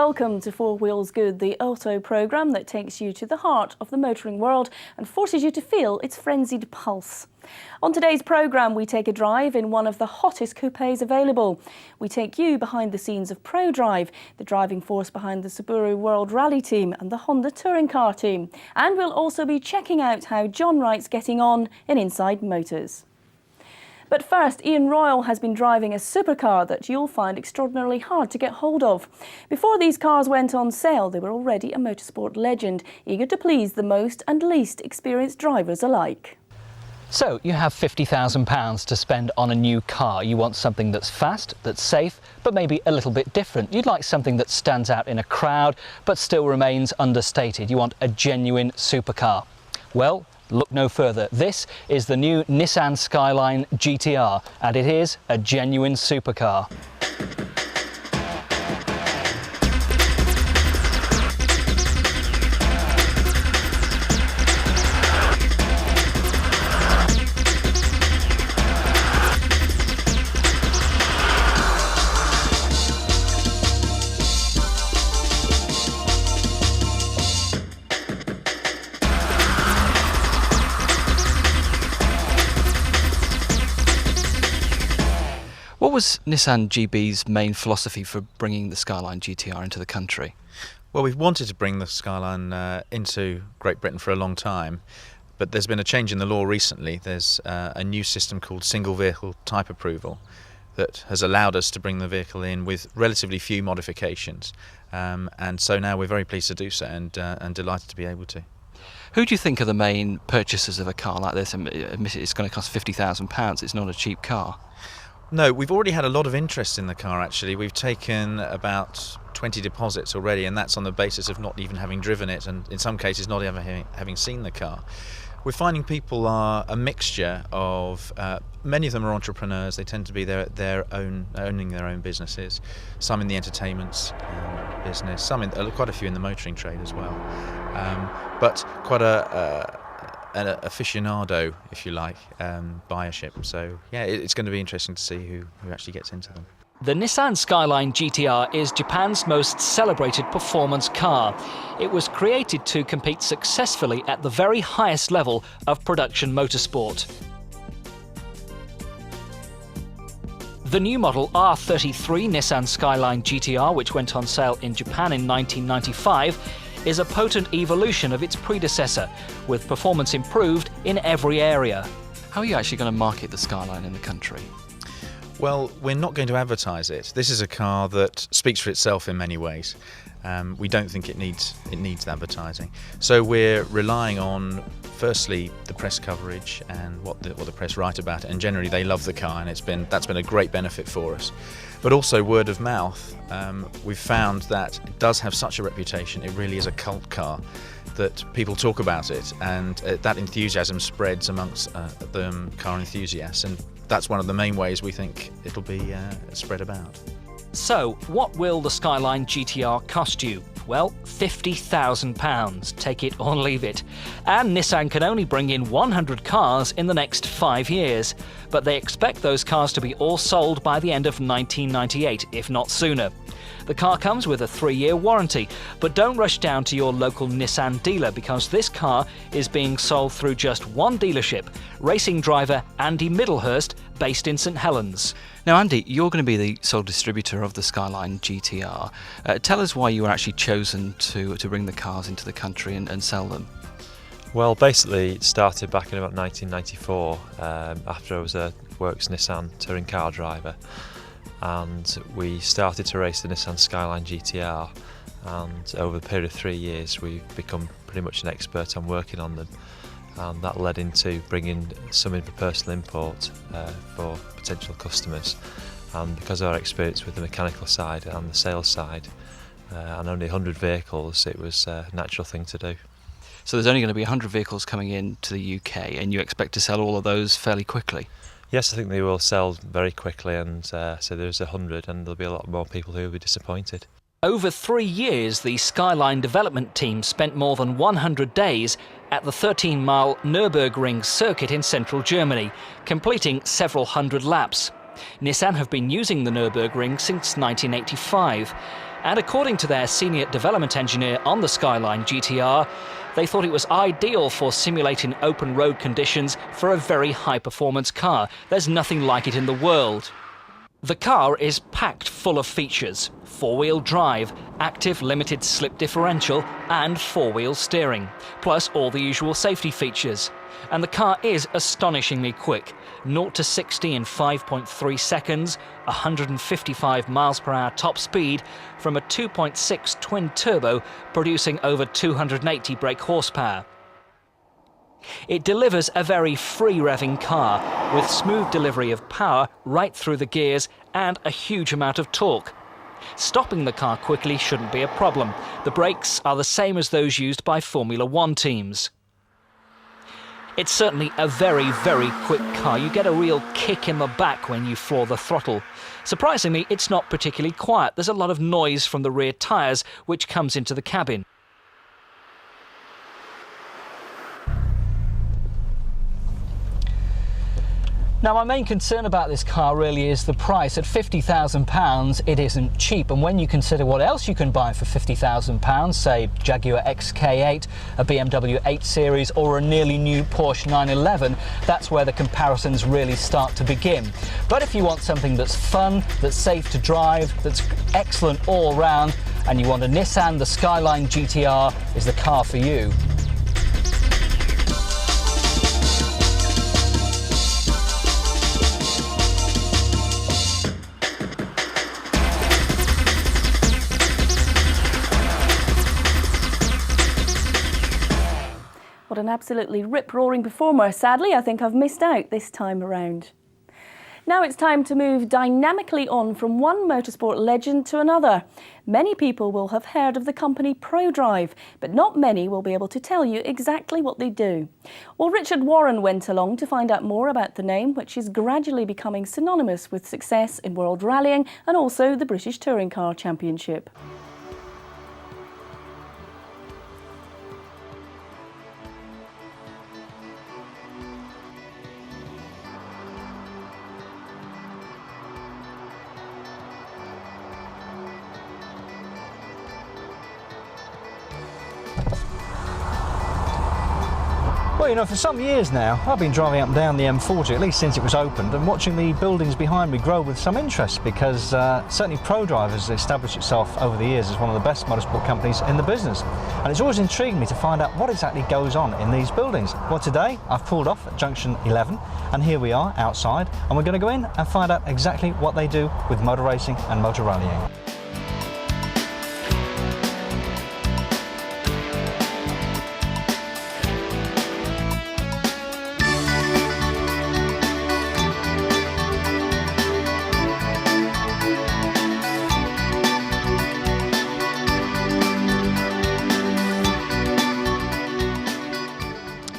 Welcome to Four Wheels Good, the auto programme that takes you to the heart of the motoring world and forces you to feel its frenzied pulse. On today's programme, we take a drive in one of the hottest coupes available. We take you behind the scenes of ProDrive, the driving force behind the Subaru World Rally team and the Honda Touring Car team. And we'll also be checking out how John Wright's getting on in Inside Motors. But first, Ian Royle has been driving a supercar that you'll find extraordinarily hard to get hold of. Before these cars went on sale, they were already a motorsport legend, eager to please the most and least experienced drivers alike. So, you have £50,000 to spend on a new car. You want something that's fast, that's safe, but maybe a little bit different. You'd like something that stands out in a crowd, but still remains understated. You want a genuine supercar. Well, look no further. This is the new Nissan Skyline GTR, and it is a genuine supercar. What was Nissan GB's main philosophy for bringing the Skyline GTR into the country? Well, we've wanted to bring the Skyline into Great Britain for a long time, but there's been a change in the law recently. There's a new system called single vehicle type approval that has allowed us to bring the vehicle in with relatively few modifications, and so now we're very pleased to do so and delighted to be able to. Who do you think are the main purchasers of a car like this? Admittedly, it's going to cost £50,000. It's not a cheap car. No, we've already had a lot of interest in the car actually. We've taken about 20 deposits already, and that's on the basis of not even having driven it, and in some cases not ever having seen the car. We're finding people are a mixture of, many of them are entrepreneurs. They tend to be owning their own businesses, some in the entertainment business, quite a few in the motoring trade as well, but quite an aficionado, if you like, buyership. So yeah, it's going to be interesting to see who actually gets into them. The Nissan Skyline GTR is Japan's most celebrated performance car. It was created to compete successfully at the very highest level of production motorsport. The new model R33 Nissan Skyline GTR, which went on sale in Japan in 1995, is a potent evolution of its predecessor, with performance improved in every area. How are you actually going to market the Skyline in the country? Well, we're not going to advertise it. This is a car that speaks for itself in many ways. We don't think it needs advertising. So we're relying on, firstly, the press coverage and what the press write about it. And generally, they love the car, and that's been a great benefit for us. But also word of mouth. We've found that it does have such a reputation. It really is a cult car, that people talk about it, and that enthusiasm spreads amongst the car enthusiasts, and that's one of the main ways we think it'll be spread about. So, what will the Skyline GTR cost you? Well, £50,000. Take it or leave it. And Nissan can only bring in 100 cars in the next 5 years. But they expect those cars to be all sold by the end of 1998, if not sooner. The car comes with a 3-year warranty, but don't rush down to your local Nissan dealer, because this car is being sold through just one dealership, racing driver Andy Middlehurst, based in St Helens. Now Andy, you're going to be the sole distributor of the Skyline GTR. Tell us why you were actually chosen to bring the cars into the country and sell them. Well, basically it started back in about 1994 after I was a works Nissan touring car driver, and we started to race the Nissan Skyline GTR, and over the period of 3 years we've become pretty much an expert on working on them, and that led into bringing some in for personal import for potential customers. And because of our experience with the mechanical side and the sales side, and only 100 vehicles, it was a natural thing to do. So there's only going to be 100 vehicles coming in to the UK, and you expect to sell all of those fairly quickly? Yes, I think they will sell very quickly, and so there's 100, and there'll be a lot more people who will be disappointed. Over 3 years, the Skyline development team spent more than 100 days at the 13-mile Nürburgring circuit in central Germany, completing several hundred laps. Nissan have been using the Nürburgring since 1985, and according to their senior development engineer on the Skyline GTR, they thought it was ideal for simulating open road conditions for a very high-performance car. There's nothing like it in the world. The car is packed full of features: four-wheel drive, active limited slip differential and four-wheel steering, plus all the usual safety features. And the car is astonishingly quick. 0 to 60 in 5.3 seconds, 155 miles per hour top speed from a 2.6 twin turbo producing over 280 brake horsepower. It delivers a very free-revving car with smooth delivery of power right through the gears and a huge amount of torque. Stopping the car quickly shouldn't be a problem. The brakes are the same as those used by Formula One teams. It's certainly a very, very quick car. You get a real kick in the back when you floor the throttle. Surprisingly, it's not particularly quiet. There's a lot of noise from the rear tyres, which comes into the cabin. Now, my main concern about this car really is the price. At £50,000, it isn't cheap. And when you consider what else you can buy for £50,000, say Jaguar XK8, a BMW 8 Series, or a nearly new Porsche 911, that's where the comparisons really start to begin. But if you want something that's fun, that's safe to drive, that's excellent all round, and you want a Nissan, the Skyline GTR is the car for you. What an absolutely rip-roaring performer. Sadly, I think I've missed out this time around. Now it's time to move dynamically on from one motorsport legend to another. Many people will have heard of the company ProDrive, but not many will be able to tell you exactly what they do. Well, Richard Warren went along to find out more about the name, which is gradually becoming synonymous with success in world rallying and also the British Touring Car Championship. Well, you know, for some years now, I've been driving up and down the M40, at least since it was opened, and watching the buildings behind me grow with some interest, because certainly ProDrive has established itself over the years as one of the best motorsport companies in the business. And it's always intrigued me to find out what exactly goes on in these buildings. Well, today I've pulled off at junction 11, and here we are outside, and we're going to go in and find out exactly what they do with motor racing and motor rallying.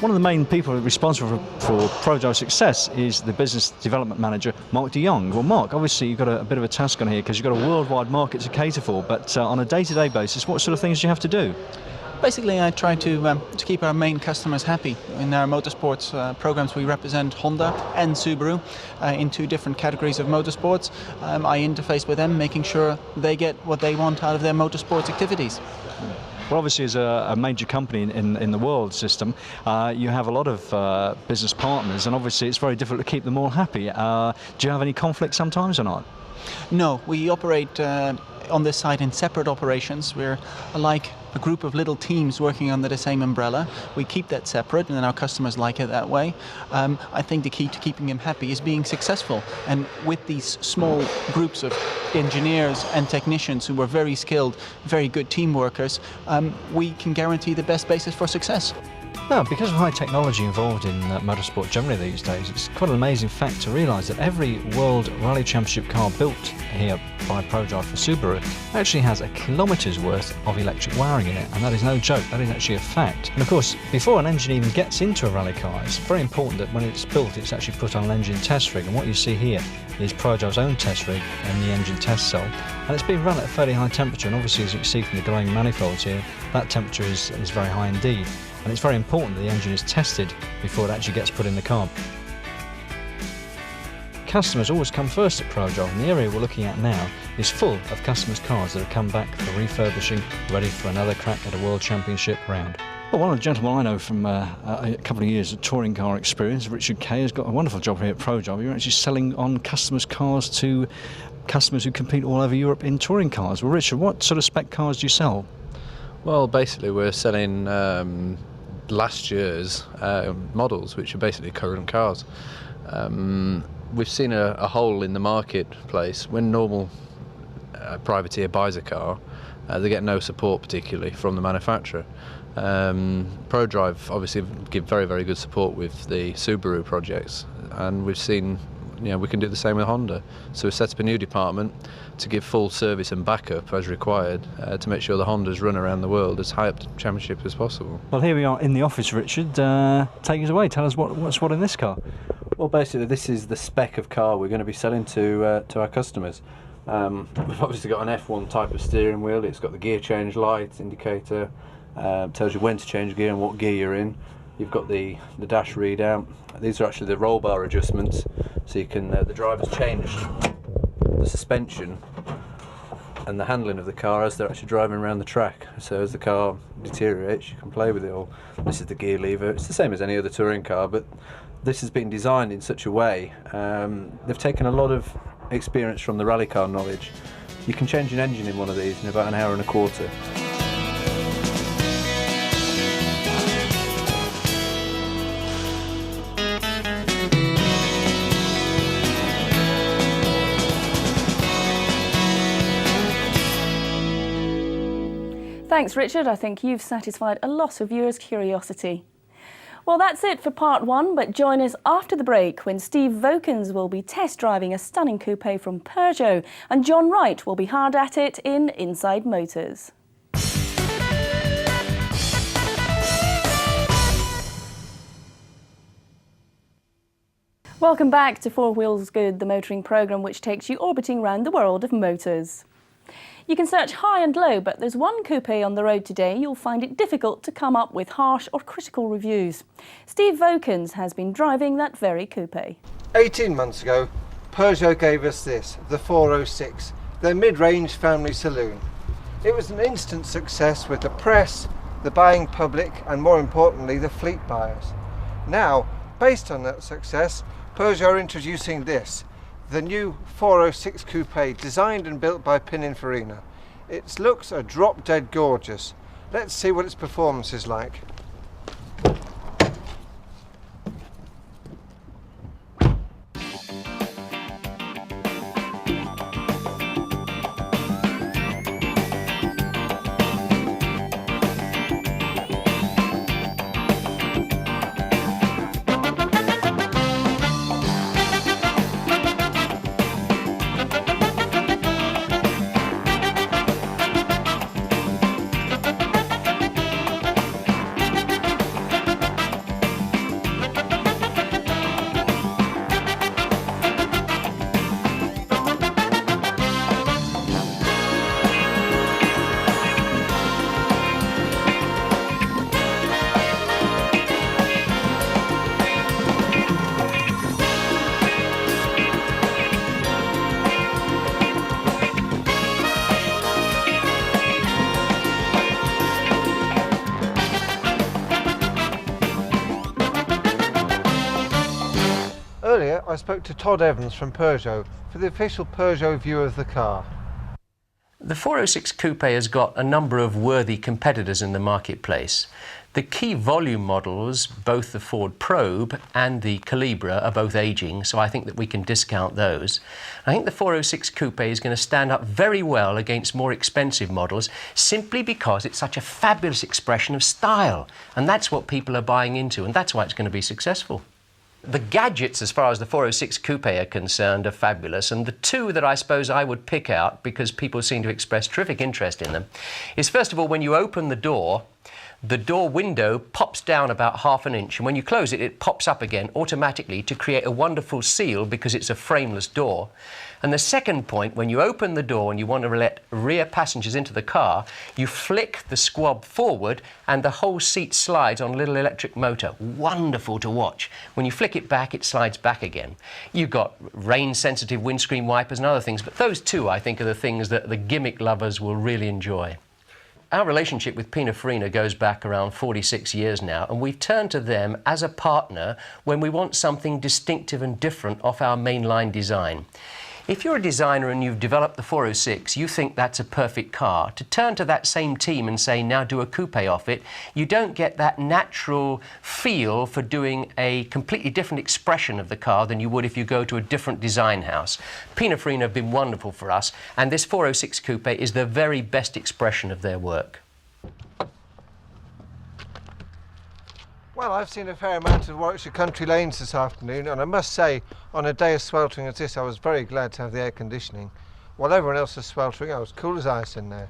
One of the main people responsible for ProDrive's success is the business development manager, Mark de Jong. Well, Mark, obviously you've got a bit of a task on here because you've got a worldwide market to cater for, but on a day-to-day basis, what sort of things do you have to do? Basically, I try to keep our main customers happy. In our motorsports programs, we represent Honda and Subaru in two different categories of motorsports. I interface with them, making sure they get what they want out of their motorsports activities. Well, obviously, as a major company in the world system, you have a lot of business partners, and obviously it's very difficult to keep them all happy. Do you have any conflict sometimes or not? No, we operate on this side in separate operations. We're like a group of little teams working under the same umbrella. We keep that separate, and our customers like it that way. I think the key to keeping them happy is being successful. And with these small groups of engineers and technicians who are very skilled, very good team workers, we can guarantee the best basis for success. Now, because of high technology involved in motorsport generally these days, it's quite an amazing fact to realise that every World Rally Championship car built here by ProDrive for Subaru actually has a kilometre's worth of electric wiring in it, and that is no joke, that is actually a fact. And of course, before an engine even gets into a rally car, it's very important that when it's built, it's actually put on an engine test rig, and what you see here is ProDrive's own test rig and the engine test cell, and it's been run at a fairly high temperature, and obviously, as you can see from the glowing manifolds here, that temperature is very high indeed. And it's very important that the engine is tested before it actually gets put in the car. customers always come first at ProDrive, and the area we're looking at now is full of customers' cars that have come back for refurbishing, ready for another crack at a World Championship round. Well, one of the gentlemen I know from a couple of years of touring car experience, Richard Kay, has got a wonderful job here at ProDrive. You're actually selling on customers' cars to customers who compete all over Europe in touring cars. Well, Richard, what sort of spec cars do you sell? Well, basically we're selling last year's models, which are basically current cars. We've seen a hole in the marketplace. When normal privateer buys a car, they get no support particularly from the manufacturer. ProDrive obviously give very, very good support with the Subaru projects, and we've seen, we can do the same with Honda. So we set up a new department to give full service and backup as required to make sure the Hondas run around the world as high up to championship as possible. Well, here we are in the office, Richard. Take us away. Tell us what's what in this car. Well, basically, this is the spec of car we're going to be selling to our customers. We've obviously got an F1 type of steering wheel. It's got the gear change light indicator, tells you when to change gear and what gear you're in. You've got the dash readout. These are actually the roll bar adjustments, so you can the driver's changed the suspension and the handling of the car as they're actually driving around the track. So as the car deteriorates, you can play with it all. This is the gear lever. It's the same as any other touring car, but this has been designed in such a way. They've taken a lot of experience from the rally car knowledge. You can change an engine in one of these in about an hour and a quarter. Thanks, Richard. I think you've satisfied a lot of viewers' curiosity. Well, that's it for part one, but join us after the break when Steve Vokins will be test driving a stunning coupe from Peugeot and John Wright will be hard at it in Inside Motors. Welcome back to Four Wheels Good, the motoring programme which takes you orbiting around the world of motors. You can search high and low, but there's one coupe on the road today you'll find it difficult to come up with harsh or critical reviews. Steve Vokins has been driving that very coupe. 18 months ago, Peugeot gave us this, the 406, their mid-range family saloon. It was an instant success with the press, the buying public, and more importantly, the fleet buyers. Now, based on that success, Peugeot are introducing this, the new 406 coupe, designed and built by Pininfarina. Its looks are drop-dead gorgeous. Let's see what its performance is like. Earlier, I spoke to Todd Evans from Peugeot for the official Peugeot view of the car. The 406 Coupe has got a number of worthy competitors in the marketplace. The key volume models, both the Ford Probe and the Calibra, are both aging, so I think that we can discount those. I think the 406 Coupe is going to stand up very well against more expensive models simply because it's such a fabulous expression of style, and that's what people are buying into, and that's why it's going to be successful. The gadgets, as far as the 406 Coupe are concerned, are fabulous, and the two that I suppose I would pick out, because people seem to express terrific interest in them, is first of all, when you open the door, the door window pops down about half an inch, and when you close it, it pops up again automatically to create a wonderful seal because it's a frameless door. And the second point, when you open the door and you want to let rear passengers into the car, you flick the squab forward and the whole seat slides on a little electric motor. Wonderful to watch. When you flick it back, it slides back again. You've got rain-sensitive windscreen wipers and other things, but those two, I think, are the things that the gimmick lovers will really enjoy. Our relationship with Pininfarina goes back around 46 years now, and we've turned to them as a partner when we want something distinctive and different off our mainline design. If you're a designer and you've developed the 406, you think that's a perfect car. To turn to that same team and say, now do a coupe off it, you don't get that natural feel for doing a completely different expression of the car than you would if you go to a different design house. Pininfarina have been wonderful for us, and this 406 coupe is the very best expression of their work. Well, I've seen a fair amount of Warwickshire country lanes this afternoon, and I must say, on a day as sweltering as this, I was very glad to have the air conditioning. While everyone else was sweltering, I was cool as ice in there.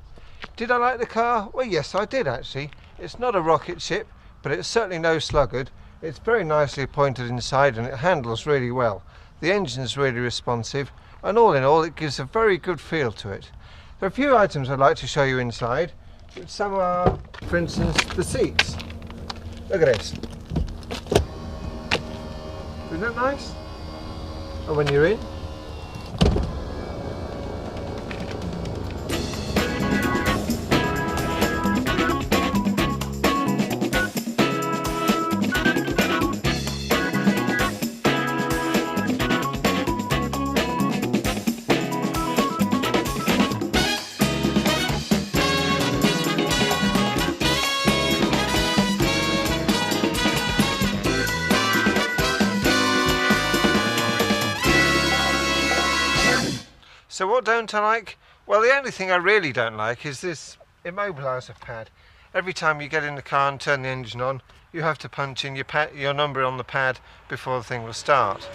Did I like the car? Well, yes, I did actually. It's not a rocket ship, but it's certainly no sluggard. It's very nicely appointed inside, and it handles really well. The engine's really responsive, and all in all, it gives a very good feel to it. There are a few items I'd like to show you inside. Some are, for instance, the seats. Look at this. Isn't that nice? And when you're in, so what don't I like? Well, the only thing I really don't like is this immobiliser pad. Every time you get in the car and turn the engine on, you have to punch in your number on the pad before the thing will start.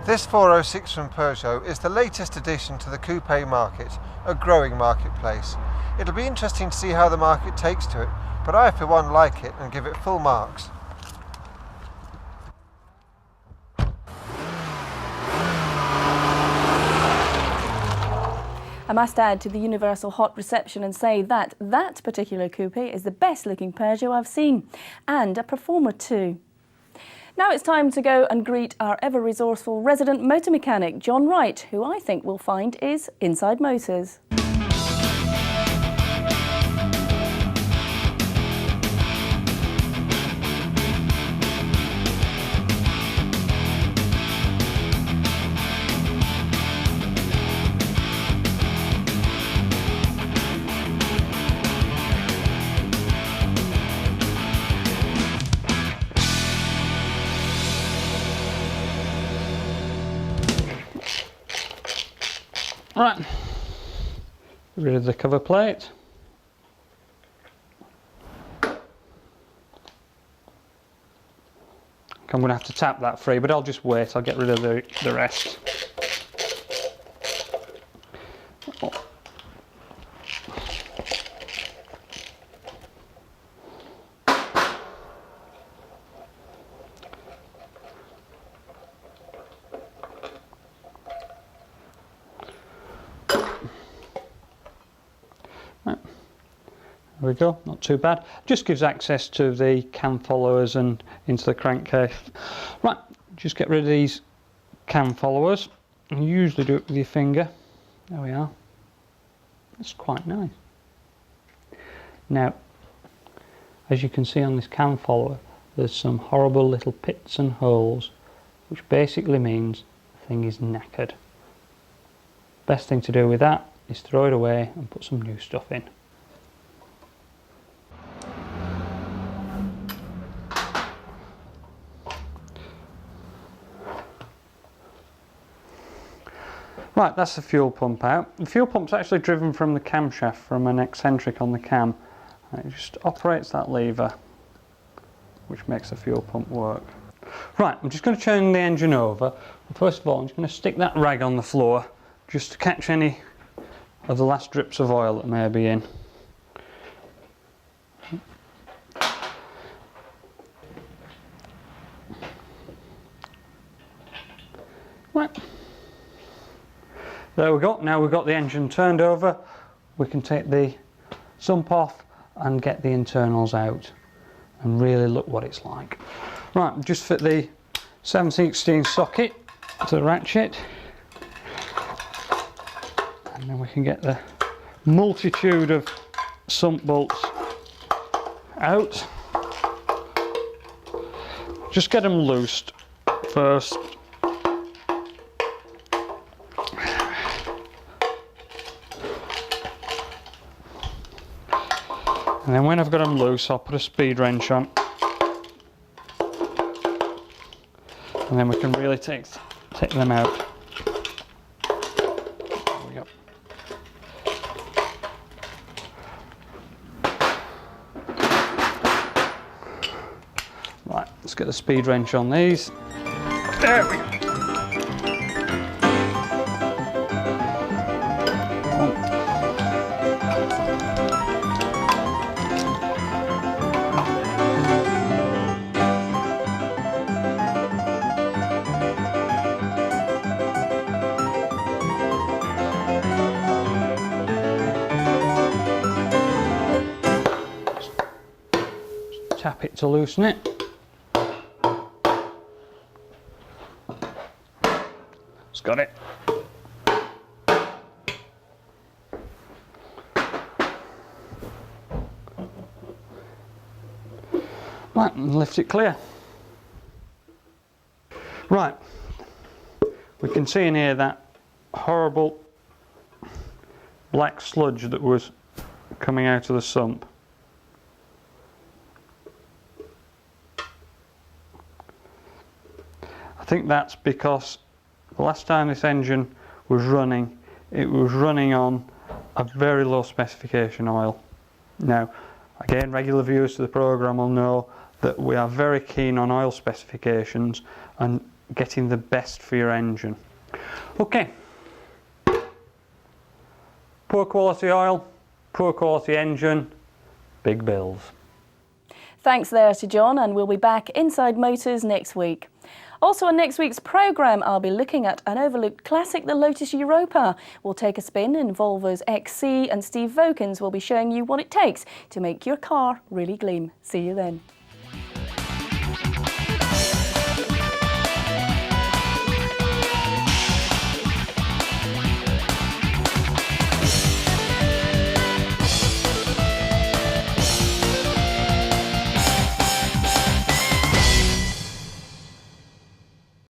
This 406 from Peugeot is the latest addition to the coupe market, a growing marketplace. It'll be interesting to see how the market takes to it, but I for one like it and give it full marks. I must add to the universal hot reception and say that that particular coupe is the best looking Peugeot I've seen, and a performer too. Now it's time to go and greet our ever resourceful resident motor mechanic, John Wright, who I think we'll find is inside motors. Right, get rid of the cover plate. I'm going to have to tap that free, but I'll just wait, I'll get rid of the rest. Oh. There we go, not too bad. Just gives access to the cam followers and into the crankcase. Right, just get rid of these cam followers. You usually do it with your finger. There we are. That's quite nice. Now, as you can see on this cam follower, there's some horrible little pits and holes, which basically means the thing is knackered. Best thing to do with that is throw it away and put some new stuff in. Right, that's the fuel pump out. The fuel pump's actually driven from the camshaft from an eccentric on the cam. It just operates that lever, which makes the fuel pump work. Right, I'm just going to turn the engine over. First of all, I'm just going to stick that rag on the floor just to catch any of the last drips of oil that may be in. Right. There we go. Now we've got the engine turned over, we can take the sump off and get the internals out and really look what it's like. Right, just fit the 7/16 socket to the ratchet, and then we can get the multitude of sump bolts out. Just get them loosed first. And then when I've got them loose, I'll put a speed wrench on. And then we can really take them out. There we go. Right, let's get the speed wrench on these. There we go. Tap it to loosen it. It's got it. Right, and lift it clear. Right, we can see in here that horrible black sludge that was coming out of the sump. I think that's because the last time this engine was running, it was running on a very low specification oil. Now, again, regular viewers to the programme will know that we are very keen on oil specifications and getting the best for your engine. Okay, poor quality oil, poor quality engine, big bills. Thanks there to John, and we'll be back inside Motors next week. Also on next week's programme, I'll be looking at an overlooked classic, the Lotus Europa. We'll take a spin in Volvo's XC, and Steve Vokins will be showing you what it takes to make your car really gleam. See you then.